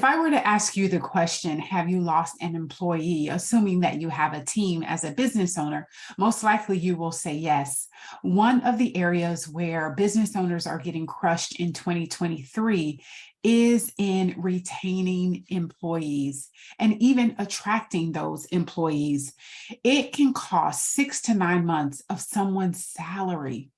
If I were to ask you the question, have you lost an employee, assuming that you have a team as a business owner, most likely you will say yes. One of the areas where business owners are getting crushed in 2023 is in retaining employees and even attracting those employees. It can cost 6 to 9 months of someone's salary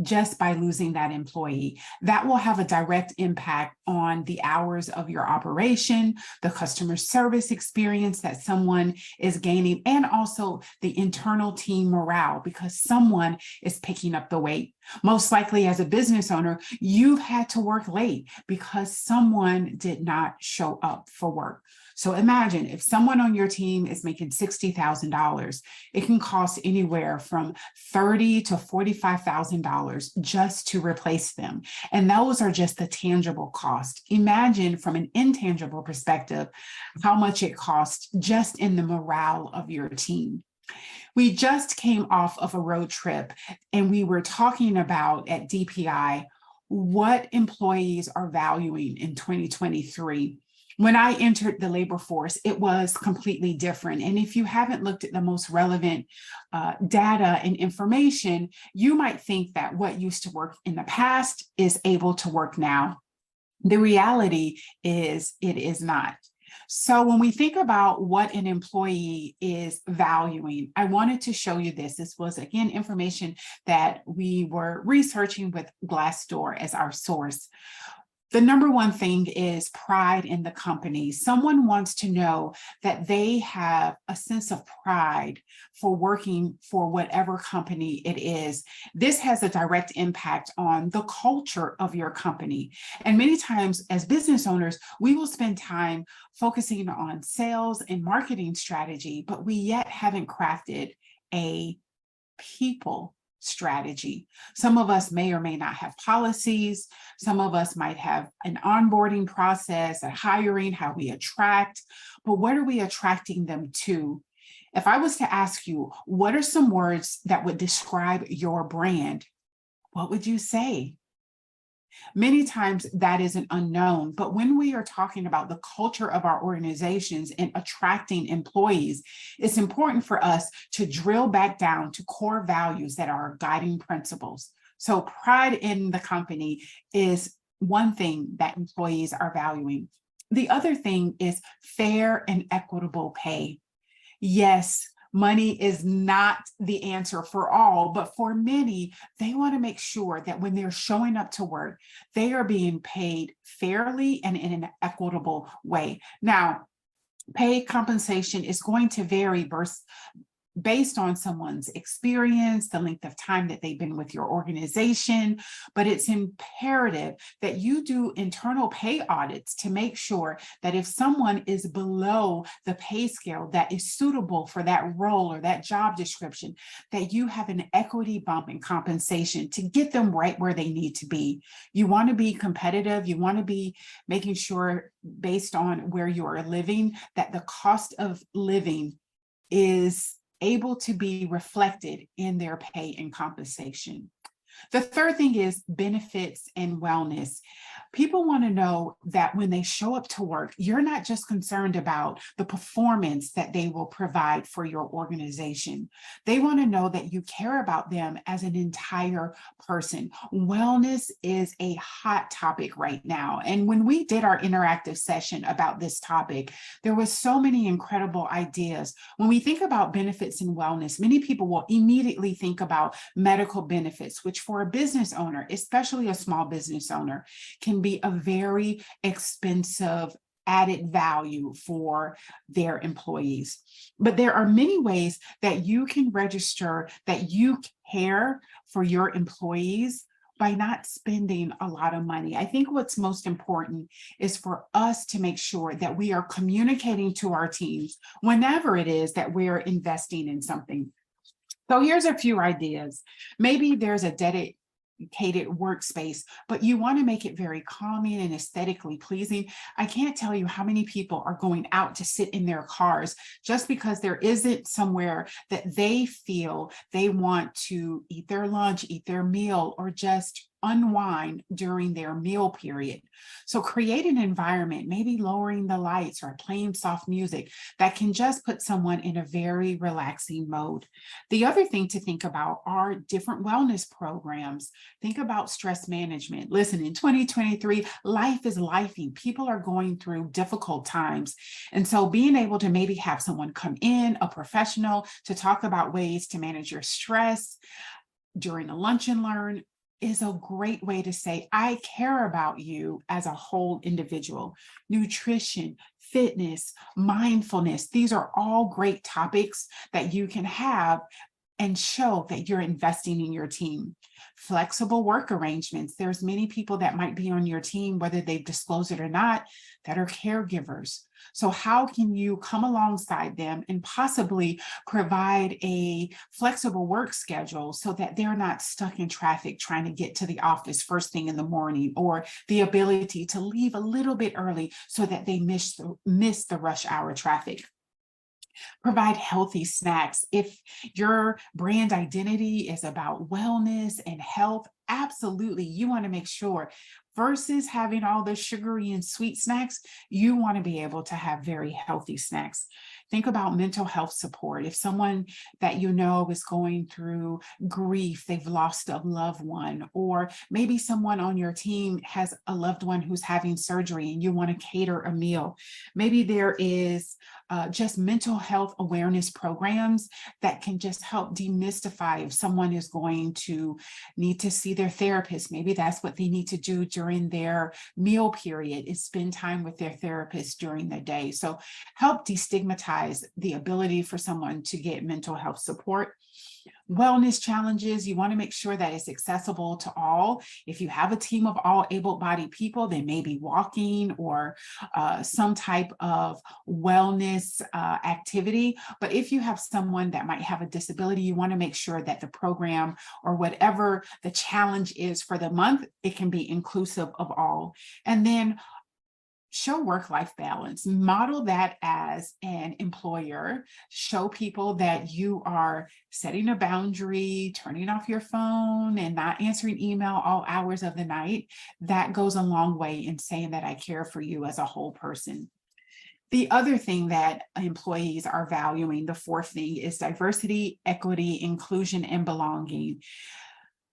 just by losing that employee. That will have a direct impact on the hours of your operation, the customer service experience that someone is gaining, and also the internal team morale because someone is picking up the weight. Most likely as a business owner, you've had to work late because someone did not show up for work. So imagine if someone on your team is making $60,000, it can cost anywhere from $30,000 to $45,000 just to replace them. And those are just the tangible cost. Imagine from an intangible perspective, how much it costs just in the morale of your team. We just came off of a road trip and we were talking about at DPI what employees are valuing in 2023. When I entered the labor force, it was completely different. And if you haven't looked at the most relevant data and information, you might think that what used to work in the past is able to work now. The reality is it is not. So when we think about what an employee is valuing, I wanted to show you this. This was, again, information that we were researching with Glassdoor as our source. The number one thing is pride in the company. Someone wants to know that they have a sense of pride for working for whatever company it is. This has a direct impact on the culture of your company. And many times as business owners, we will spend time focusing on sales and marketing strategy, but we yet haven't crafted a people strategy. Some of us may or may not have policies. Some of us might have an onboarding process, a hiring, how we attract, but what are we attracting them to? If I was to ask you, what are some words that would describe your brand? What would you say? Many times that is an unknown, but when we are talking about the culture of our organizations and attracting employees, it's important for us to drill back down to core values that are guiding principles. So pride in the company is one thing that employees are valuing. The other thing is fair and equitable pay. Yes, money is not the answer for all, but for many, they want to make sure that when they're showing up to work, they are being paid fairly and in an equitable way. Now, pay compensation is going to vary based on someone's experience, the length of time that they've been with your organization, but it's imperative that you do internal pay audits to make sure that if someone is below the pay scale that is suitable for that role or that job description, that you have an equity bump in compensation to get them right where they need to be. You want to be competitive. You want to be making sure based on where you are living, that the cost of living is able to be reflected in their pay and compensation. The third thing is benefits and wellness. People want to know that when they show up to work, you're not just concerned about the performance that they will provide for your organization. They want to know that you care about them as an entire person. Wellness is a hot topic right now. And when we did our interactive session about this topic, there was so many incredible ideas. When we think about benefits and wellness, many people will immediately think about medical benefits, which for a business owner, especially a small business owner, can be a very expensive added value for their employees. But there are many ways that you can register that you care for your employees by not spending a lot of money. I think what's most important is for us to make sure that we are communicating to our teams whenever it is that we're investing in something. So here's a few ideas. Maybe there's a dedicated workspace, but you want to make it very calming and aesthetically pleasing. I can't tell you how many people are going out to sit in their cars just because there isn't somewhere that they feel they want to eat their lunch, eat their meal, or just unwind during their meal period. So create an environment, maybe lowering the lights or playing soft music that can just put someone in a very relaxing mode. The other thing to think about are different wellness programs. Think about stress management. Listen, in 2023, life is lifing. People are going through difficult times. And so being able to maybe have someone come in, a professional, to talk about ways to manage your stress during a lunch and learn is a great way to say, I care about you as a whole individual. Nutrition, fitness, mindfulness, these are all great topics that you can have and show that you're investing in your team. Flexible work arrangements. There's many people that might be on your team, whether they've disclosed it or not, that are caregivers. So how can you come alongside them and possibly provide a flexible work schedule so that they're not stuck in traffic trying to get to the office first thing in the morning, or the ability to leave a little bit early so that they miss the rush hour traffic? Provide healthy snacks. If your brand identity is about wellness and health, absolutely, you want to make sure versus having all the sugary and sweet snacks, you want to be able to have very healthy snacks. Think about mental health support. If someone that you know is going through grief, they've lost a loved one, or maybe someone on your team has a loved one who's having surgery and you want to cater a meal. Maybe there is just mental health awareness programs that can just help demystify if someone is going to need to see their therapist. Maybe that's what they need to do during their meal period, is spend time with their therapist during the day. So help destigmatize the ability for someone to get mental health support. Wellness challenges, you want to make sure that it's accessible to all. If you have a team of all able-bodied people, they may be walking or some type of wellness activity. But if you have someone that might have a disability, you want to make sure that the program or whatever the challenge is for the month, it can be inclusive of all. And then show work-life balance. Model that as an employer. Show people that you are setting a boundary, turning off your phone, and not answering email all hours of the night. That goes a long way in saying that I care for you as a whole person. The other thing that employees are valuing, the fourth thing, is diversity, equity, inclusion, and belonging.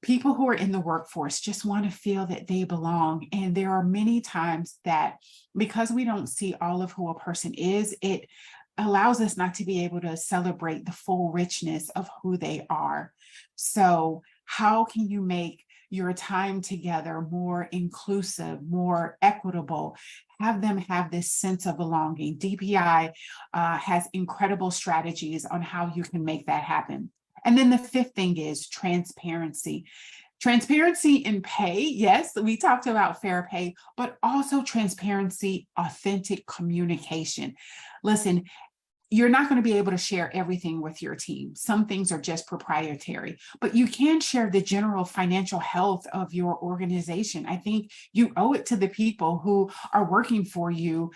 People who are in the workforce just want to feel that they belong. And there are many times that because we don't see all of who a person is, it allows us not to be able to celebrate the full richness of who they are. So how can you make your time together more inclusive, more equitable, have them have this sense of belonging? DPI has incredible strategies on how you can make that happen. And then the fifth thing is transparency. Transparency in pay, yes, we talked about fair pay, but also transparency, authentic communication. Listen, you're not going to be able to share everything with your team. Some things are just proprietary, but you can share the general financial health of your organization. I think you owe it to the people who are working for you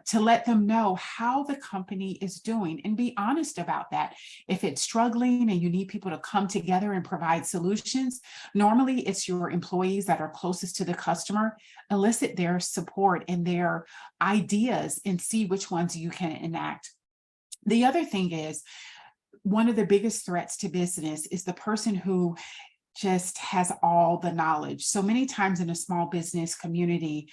to let them know how the company is doing, and be honest about that. If it's struggling and you need people to come together and provide solutions, normally it's your employees that are closest to the customer. Elicit their support and their ideas and see which ones you can enact. The other thing is, one of the biggest threats to business is the person who just has all the knowledge. So many times in a small business community,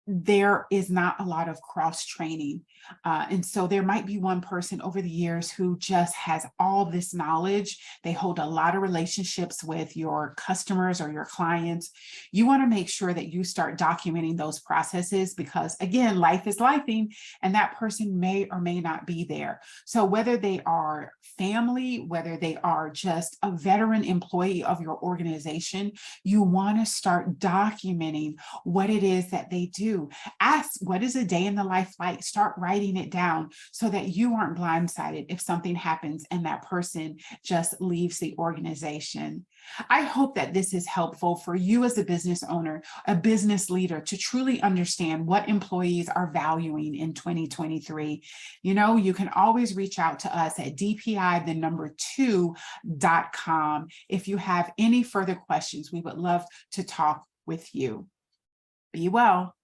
there is not a lot of cross training. And so there might be one person over the years who just has all this knowledge. They hold a lot of relationships with your customers or your clients. You want to make sure that you start documenting those processes, because again, life is lifing and that person may or may not be there. So whether they are family, whether they are just a veteran employee of your organization, you want to start documenting what it is that they do. 2022. Ask, what is a day in the life like? Start writing it down so that you aren't blindsided if something happens and that person just leaves the organization. I hope that this is helpful for you as a business owner, a business leader, to truly understand what employees are valuing in 2023. You know, you can always reach out to us at DPI2.com. If you have any further questions, we would love to talk with you. Be well.